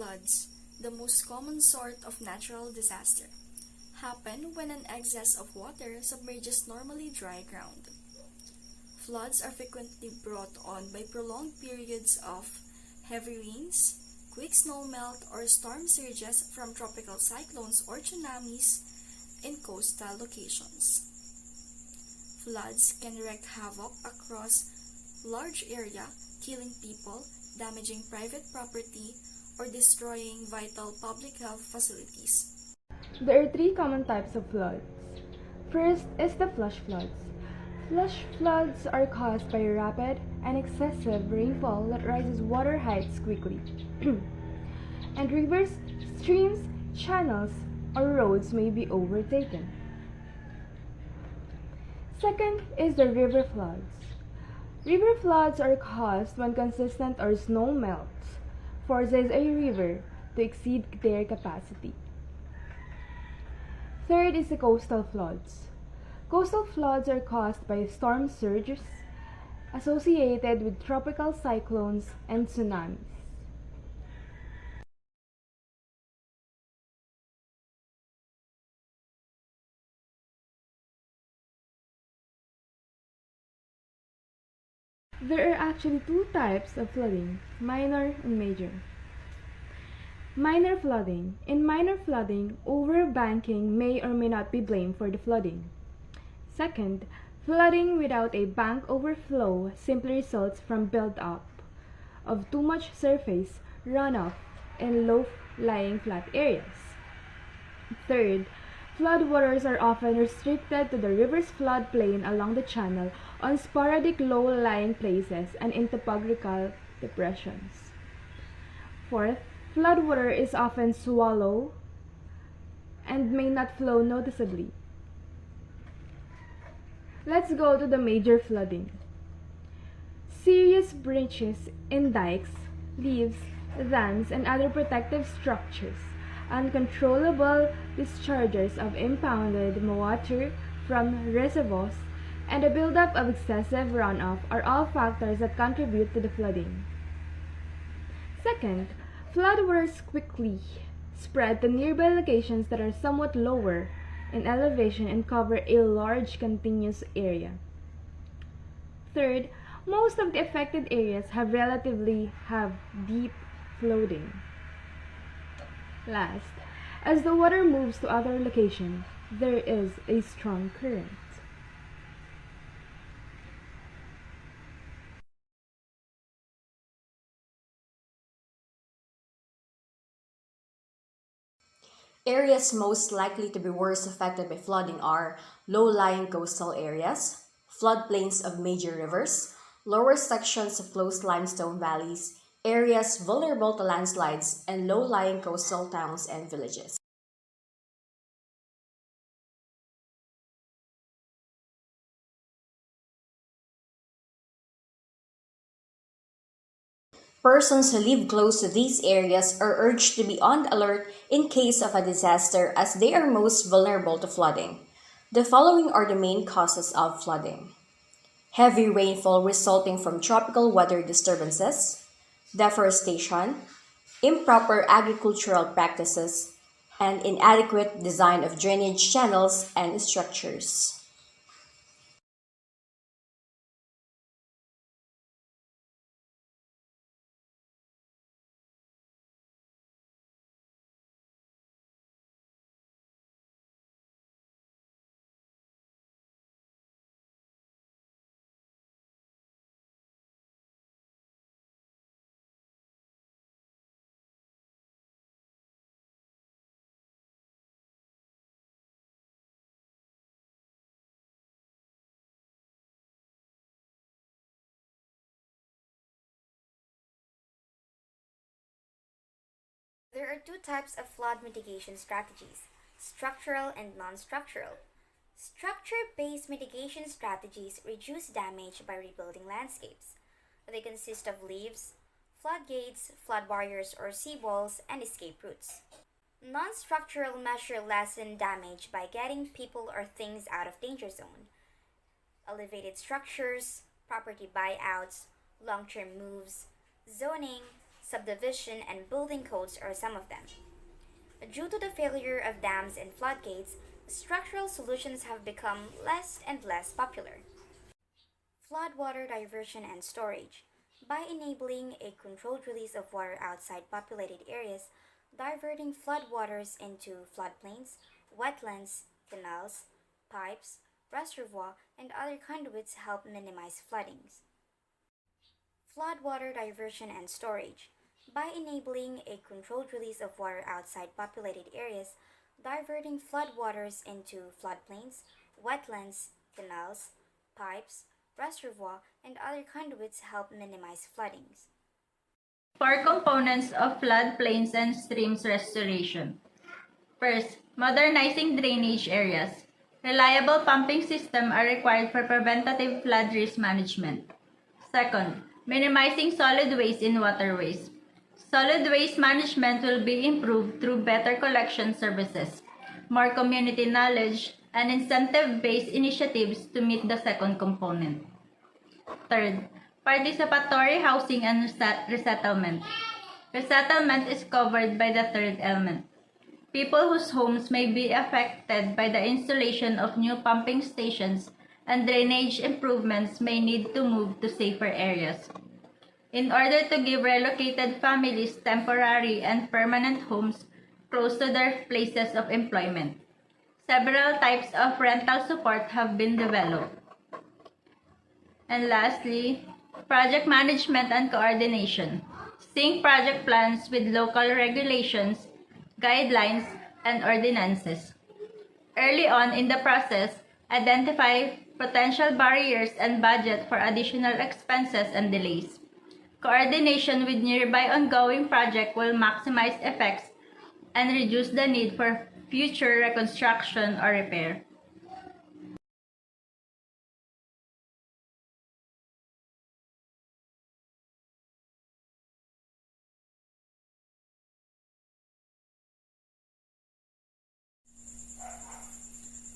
Floods, the most common sort of natural disaster, happen when an excess of water submerges normally dry ground. Floods are frequently brought on by prolonged periods of heavy rains, quick snowmelt, or storm surges from tropical cyclones or tsunamis in coastal locations. Floods can wreak havoc across large area, killing people, damaging private property, or destroying vital public health facilities. There are three common types of floods. First is the flash floods. Flash floods are caused by rapid and excessive rainfall that rises water heights quickly, and rivers, streams, channels, or roads may be overtaken. Second is the river floods. River floods are caused when consistent or snow melts forces a river to exceed their capacity. Third is the coastal floods. Coastal floods are caused by storm surges associated with tropical cyclones and tsunamis. There are actually two types of flooding, minor and major. Minor flooding. In minor flooding, overbanking may or may not be blamed for the flooding. Second, flooding without a bank overflow simply results from build-up of too much surface runoff in low-lying flat areas. Third, floodwaters are often restricted to the river's floodplain along the channel on sporadic low-lying places and in topographical depressions. Fourth, floodwater is often shallow and may not flow noticeably. Let's go to the major flooding. Serious breaches in dikes, levees, dams, and other protective structures, uncontrollable discharges of impounded water from reservoirs, and the buildup of excessive runoff are all factors that contribute to the flooding. Second, floodwaters quickly spread to nearby locations that are somewhat lower in elevation and cover a large continuous area. Third, most of the affected areas have deep flooding. Last, as the water moves to other locations, there is a strong current. Areas most likely to be worst affected by flooding are low-lying coastal areas, floodplains of major rivers, lower sections of closed limestone valleys, areas vulnerable to landslides, and low-lying coastal towns and villages. Persons who live close to these areas are urged to be on alert in case of a disaster as they are most vulnerable to flooding. The following are the main causes of flooding: heavy rainfall resulting from tropical weather disturbances, deforestation, improper agricultural practices, and inadequate design of drainage channels and structures. There are two types of flood mitigation strategies, structural and non-structural. Structure-based mitigation strategies reduce damage by rebuilding landscapes. They consist of levees, floodgates, flood barriers or seawalls, and escape routes. Non-structural measures lessen damage by getting people or things out of danger zone. Elevated structures, property buyouts, long-term moves, zoning, subdivision, and building codes are some of them. Due to the failure of dams and floodgates, structural solutions have become less and less popular. Floodwater diversion and storage. By enabling a controlled release of water outside populated areas, diverting floodwaters into floodplains, wetlands, canals, pipes, reservoir, and other conduits help minimize floodings. Floodwater diversion and storage. By enabling a controlled release of water outside populated areas, diverting floodwaters into floodplains, wetlands, canals, pipes, reservoir, and other conduits help minimize floodings. 4 components of floodplains and streams restoration. First, modernizing drainage areas. Reliable pumping systems are required for preventative flood risk management. Second, minimizing solid waste in waterways. Solid waste management will be improved through better collection services, more community knowledge, and incentive-based initiatives to meet the second component. Third, participatory housing and resettlement. Resettlement is covered by the third element. People whose homes may be affected by the installation of new pumping stations and drainage improvements may need to move to safer areas. In order to give relocated families temporary and permanent homes close to their places of employment, several types of rental support have been developed. And lastly, project management and coordination. Sync project plans with local regulations, guidelines, and ordinances. Early on in the process, identify potential barriers and budget for additional expenses and delays. Coordination with nearby ongoing projects will maximize effects and reduce the need for future reconstruction or repair.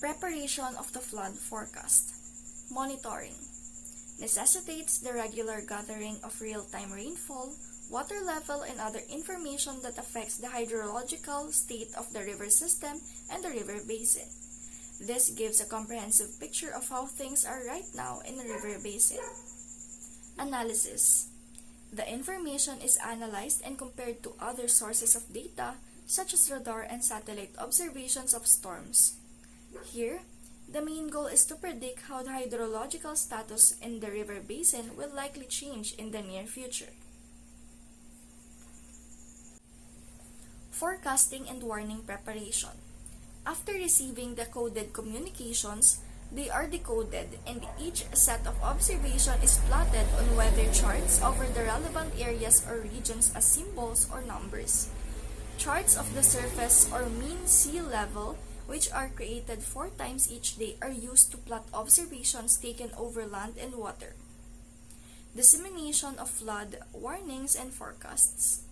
Preparation of the flood forecast. Monitoring. Necessitates the regular gathering of real-time rainfall, water level, and other information that affects the hydrological state of the river system and the river basin. This gives a comprehensive picture of how things are right now in the river basin. Analysis. The information is analyzed and compared to other sources of data, such as radar and satellite observations of storms. Here, the main goal is to predict how the hydrological status in the river basin will likely change in the near future. Forecasting and warning preparation. After receiving the coded communications, they are decoded and each set of observation is plotted on weather charts over the relevant areas or regions as symbols or numbers. Charts of the surface or mean sea level, which are created 4 times each day, are used to plot observations taken over land and water. Dissemination of flood warnings and forecasts.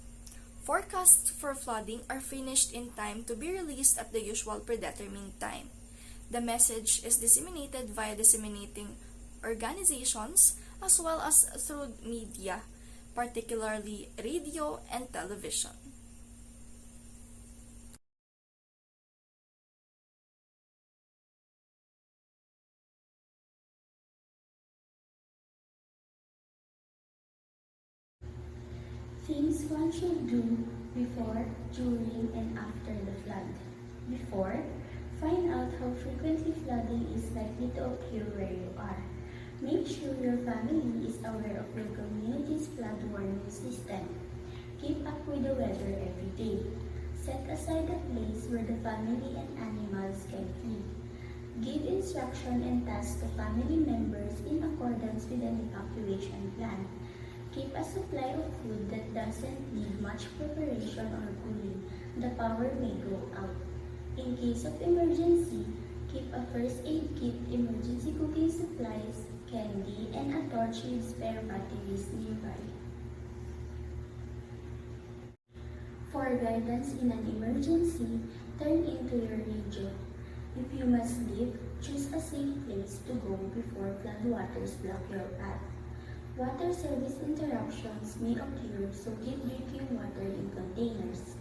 Forecasts for flooding are finished in time to be released at the usual predetermined time. The message is disseminated via disseminating organizations as well as through media, particularly radio and television. Things one should do before, during, and after the flood. Before, find out how frequently flooding is likely to occur where you are. Make sure your family is aware of your community's flood warning system. Keep up with the weather every day. Set aside a place where the family and animals can feed. Give instruction and tasks to family members in accordance with an evacuation plan. Keep a supply of food that doesn't need much preparation or cooling. The power may go out. In case of emergency, keep a first aid kit, emergency cooking supplies, candy, and a torch with spare batteries nearby. For guidance in an emergency, turn into your radio. If you must leave, choose a safe place to go before floodwaters block your path. Water service interruptions may occur, so keep drinking water in containers.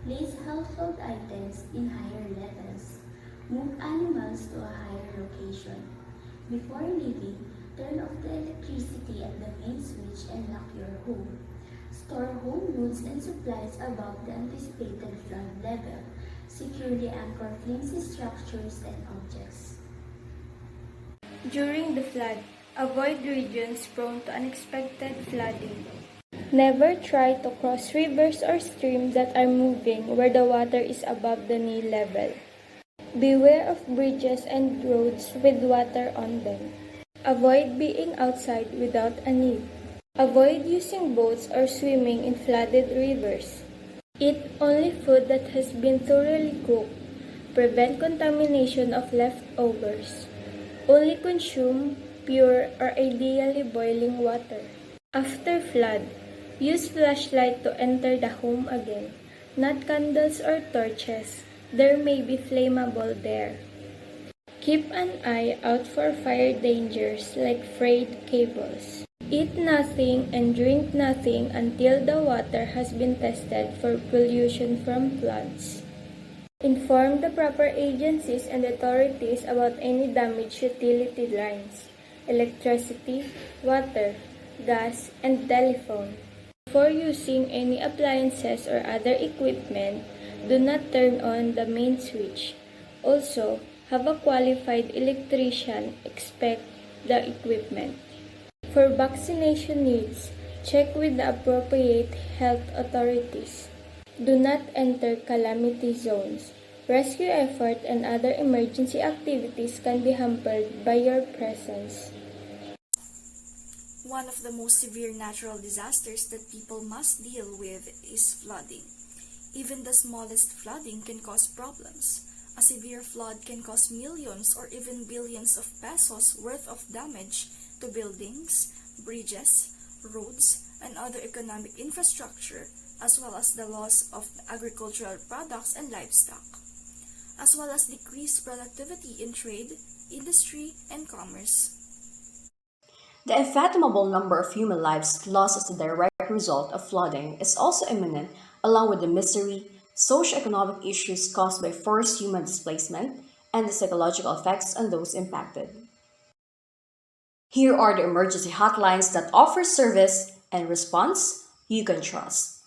Place household items in higher levels. Move animals to a higher location. Before leaving, turn off the electricity at the main switch and lock your home. Store home goods and supplies above the anticipated flood level. Securely anchor flimsy structures and objects. During the flood, avoid regions prone to unexpected flooding. Never try to cross rivers or streams that are moving where the water is above the knee level. Beware of bridges and roads with water on them. Avoid being outside without a need. Avoid using boats or swimming in flooded rivers. Eat only food that has been thoroughly cooked. Prevent contamination of leftovers. Only consume pure or ideally boiling water. After flood, use flashlight to enter the home again, not candles or torches. There may be flammable there. Keep an eye out for fire dangers like frayed cables. Eat nothing and drink nothing until the water has been tested for pollution from floods. Inform the proper agencies and authorities about any damaged utility lines, electricity, water, gas, and telephone. Before using any appliances or other equipment, do not turn on the main switch. Also, have a qualified electrician inspect the equipment. For vaccination needs, check with the appropriate health authorities. Do not enter calamity zones. Rescue effort and other emergency activities can be hampered by your presence. One of the most severe natural disasters that people must deal with is flooding. Even the smallest flooding can cause problems. A severe flood can cause millions or even billions of pesos worth of damage to buildings, bridges, roads, and other economic infrastructure, as well as the loss of agricultural products and livestock, as well as decreased productivity in trade, industry, and commerce. The unfathomable number of human lives lost as a direct result of flooding is also imminent, along with the misery, socio-economic issues caused by forced human displacement, and the psychological effects on those impacted. Here are the emergency hotlines that offer service and response you can trust.